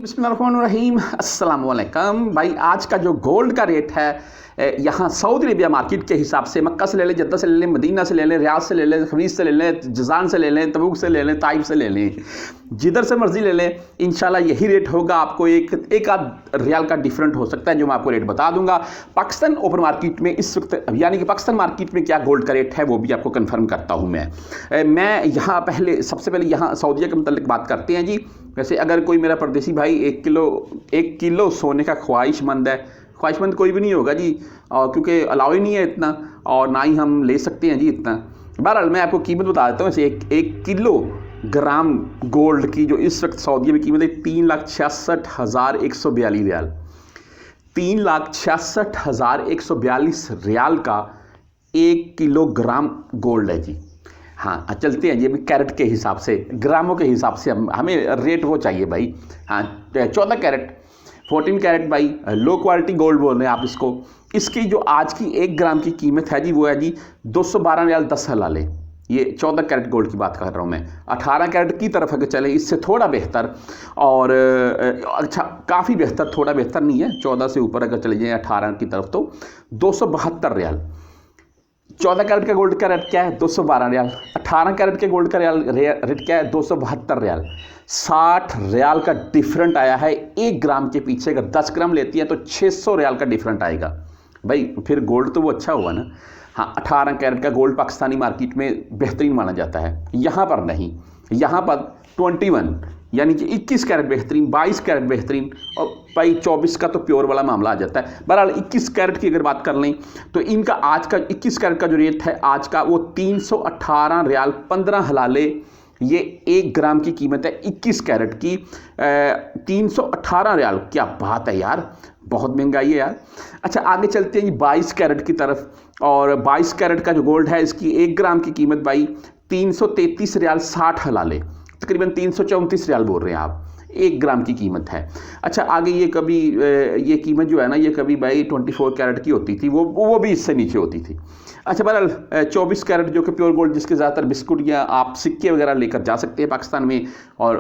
बिस्मिल्लाहिर्रहमानिर्रहीम अस्सलाम वालेकुम भाई। आज का जो गोल्ड का रेट है यहाँ सऊदी अरबिया मार्केट के हिसाब से मक्का से ले लें, जद्दा से ले लें, मदीना से ले लें, रियाद से ले लें, खमीस से ले लें, जज़ान से ले लें, तबूक से ले लें, ताइफ से ले लें, जिधर से मर्जी ले लें, इंशाल्लाह यही रेट होगा। आपको एक आध रियाल का डिफरेंट हो सकता है जो मैं आपको रेट बता दूंगा। पाकिस्तान ओपन मार्केट में इस वक्त यानी कि पाकिस्तान मार्केट में क्या गोल्ड का रेट है वो भी आपको कन्फर्म करता हूँ मैं यहाँ सबसे पहले यहाँ सऊदीया के मतलब बात करते हैं जी। वैसे अगर कोई मेरा परदेसी भाई एक किलो सोने का ख्वाहिशमंद है, ख्वाहिशमंद कोई भी नहीं होगा जी, और क्योंकि अलाउ ही नहीं है इतना और ना ही हम ले सकते हैं जी इतना। बहरहाल मैं आपको कीमत बता देता हूँ। वैसे एक किलो ग्राम गोल्ड की जो इस वक्त सऊदीया में कीमत है 3,66,142 रियाल। 3,66,142 रियाल का 1 किलोग्राम गोल्ड है जी। हाँ, चलते हैं जी अभी कैरेट के हिसाब से, ग्रामों के हिसाब से हमें रेट वो चाहिए भाई। हाँ, 14 कैरेट 14 कैरेट भाई, लो क्वालिटी गोल्ड बोल रहे हैं आप इसको। इसकी जो आज की 1 ग्राम की कीमत है जी वो है जी 212 रियाल 10 हलाले। ये 14 कैरेट गोल्ड की बात कर रहा हूँ मैं। 18 कैरेट की तरफ अगर चले इससे थोड़ा बेहतर और अच्छा काफ़ी बेहतर, थोड़ा बेहतर नहीं है, 14 से ऊपर अगर चले जाए 18 की तरफ तो 272 रियाल। 14 कैरेट का गोल्ड का रेट क्या है? 212 रियाल। 18 कैरेट के गोल्ड का रेट क्या है? 272 रियाल। 60 रियाल का डिफरेंट आया है 1 ग्राम के पीछे। अगर 10 ग्राम लेती है तो 600 रियाल का डिफरेंट आएगा भाई। फिर गोल्ड तो वो अच्छा हुआ ना। हाँ, 18 कैरेट का गोल्ड पाकिस्तानी मार्केट में बेहतरीन माना जाता है, यहाँ पर नहीं। यहाँ पर 21 यानी कि 21 कैरेट बेहतरीन, 22 कैरेट बेहतरीन और भाई 24 का तो प्योर वाला मामला आ जाता है। बहरहाल 21 कैरेट की अगर बात कर लें तो इनका आज का 21 कैरेट का जो रेट है आज का वो 318 रियाल 15 हलाले। ये 1 ग्राम की कीमत है 21 कैरेट की 318 रियाल। क्या बात है यार, बहुत महंगाई है यार। अच्छा आगे चलते हैं 22 कैरेट की तरफ। और 22 कैरेट का जो गोल्ड है इसकी 1 ग्राम की कीमत भाई 333 रियाल 60 हलाले, तकरीबन 334 रियाल बोल रहे हैं आप, 1 ग्राम की कीमत है। अच्छा आगे ये कभी ये कीमत जो है ना ये कभी भाई 24 कैरेट की होती थी, वो भी इससे नीचे होती थी। अच्छा बहरहाल 24 कैरेट जो कि प्योर गोल्ड, जिसके ज़्यादातर बिस्कुट या आप सिक्के वगैरह लेकर जा सकते हैं पाकिस्तान में। और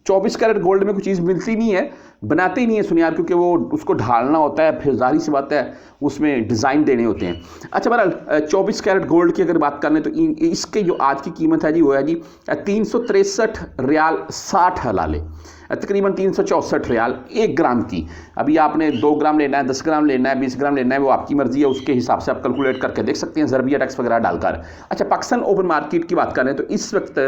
24 कैरेट गोल्ड में कोई चीज़ मिलती नहीं है, बनाते ही नहीं है सुनियार, क्योंकि वो उसको ढालना होता है, फिर जाहिर सी बात है उसमें डिज़ाइन देने होते हैं। अच्छा बहरहाल 24 कैरेट गोल्ड की अगर बात कर लें तो इसके जो आज की कीमत है जी वो है जी 363 रियाल 60 हलाले, तकरीबन 364 रियाल 1 ग्राम की। अभी आपने 2 ग्राम लेना है, 10 ग्राम लेना है, 20 ग्राम लेना है, वो आपकी मर्जी है, उसके हिसाब से आप कैलकुलेट करके देख सकते हैं ज़रबिया टैक्स वगैरह डालकर। अच्छा पाकिस्तान ओपन मार्केट की बात करें तो इस वक्त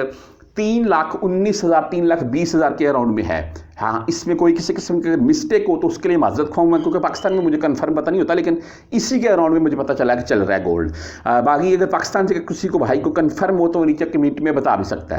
3,19,000 3,20,000 के अराउंड में है। हाँ, इसमें कोई किसी किस्म की मिस्टेक हो तो उसके लिए माजरत खाऊंगा, क्योंकि पाकिस्तान में मुझे कंफर्म पता नहीं होता, लेकिन इसी के अराउंड में मुझे पता चला कि चल रहा है गोल्ड। बाकी अगर पाकिस्तान से किसी को भाई को कंफर्म हो तो नीचे कमेंट में बता भी सकता है।